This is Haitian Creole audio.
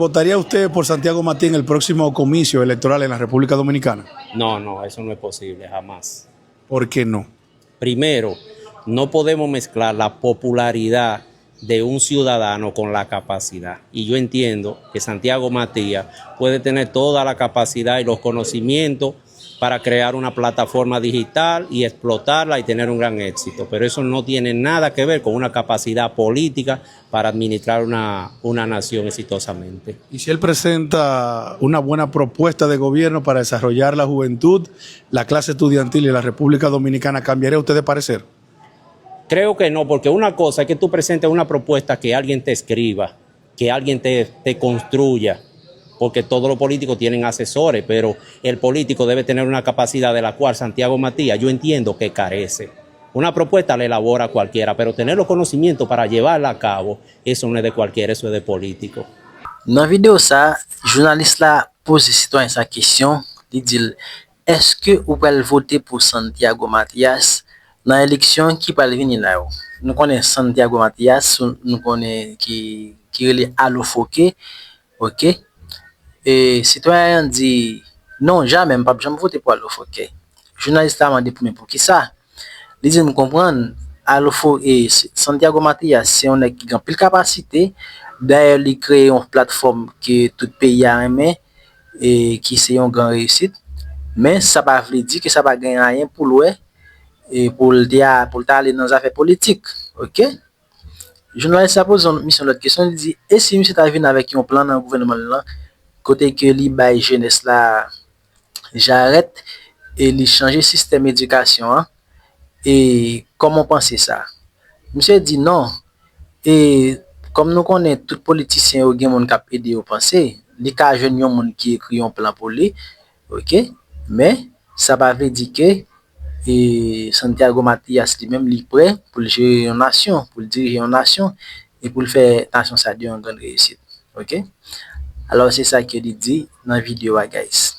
¿Votaría usted por Santiago Matías en el próximo comicio electoral en la República Dominicana? No, eso no es posible, jamás. ¿Por qué no? Primero, no podemos mezclar la popularidad de un ciudadano con la capacidad. Y yo entiendo que Santiago Matías puede tener toda la capacidad y los conocimientos para crear una plataforma digital y explotarla y tener un gran éxito. Pero eso no tiene nada que ver con una capacidad política para administrar una nación exitosamente. ¿Y si él presenta una buena propuesta de gobierno para desarrollar la juventud, la clase estudiantil y la República Dominicana, cambiaría usted de parecer? Creo que no, porque una cosa es que tú presentes una propuesta que alguien te escriba, que alguien te construya, porque todos los políticos tienen asesores, pero el político debe tener una capacidad de la cual Santiago Matías, yo entiendo que carece. Una propuesta la elabora cualquiera, pero tener los conocimientos para llevarla a cabo, eso no es de cualquiera, eso es de político. Dans la vidéo, ça, journaliste là pose citoyen sa question. Il dit, est-ce que vous pouvez voter pour Santiago Matías dans l'élection qui va venir là? Nous connaissons Santiago Matías, nous connaissons qui est Allo Foké, ok? Et citoyen dit, non, jamais, je ne vais jamais voter pour Allo Foké. Journaliste a demandé pour qui ça? Il dit, nous comprenons, Allo Foké, Santiago Matías, c'est un mec qui a plus de capacité. D'ailleurs, il crée une plateforme que tout le pays a aimé et qui c'est une grande réussite. Mais ça ne veut pas dire que ça va gagner rien pour lui et pour aller dans les affaires politiques. Ok? Le journaliste a posé une mission, l'autre question, il dit, et si M. Tavine avec un plan dans le gouvernement là, côté que l'IBA jeunesse là, j'arrête et il change le système d'éducation, hein, et comment penser ça? Monsieur dit non. Et comme nous connaissons tout politicien ou gen moun k'ap aider au penser, li ka jeune yon moun qui écrit un plan pour lui, OK? Mais ça pas veut dire que Santiago Matías lui-même li prêt pour gérer une nation, pour diriger une nation et pour faire nation ça une grande réussite. OK? Alors c'est ça qu'il dit dans la vidéo guys.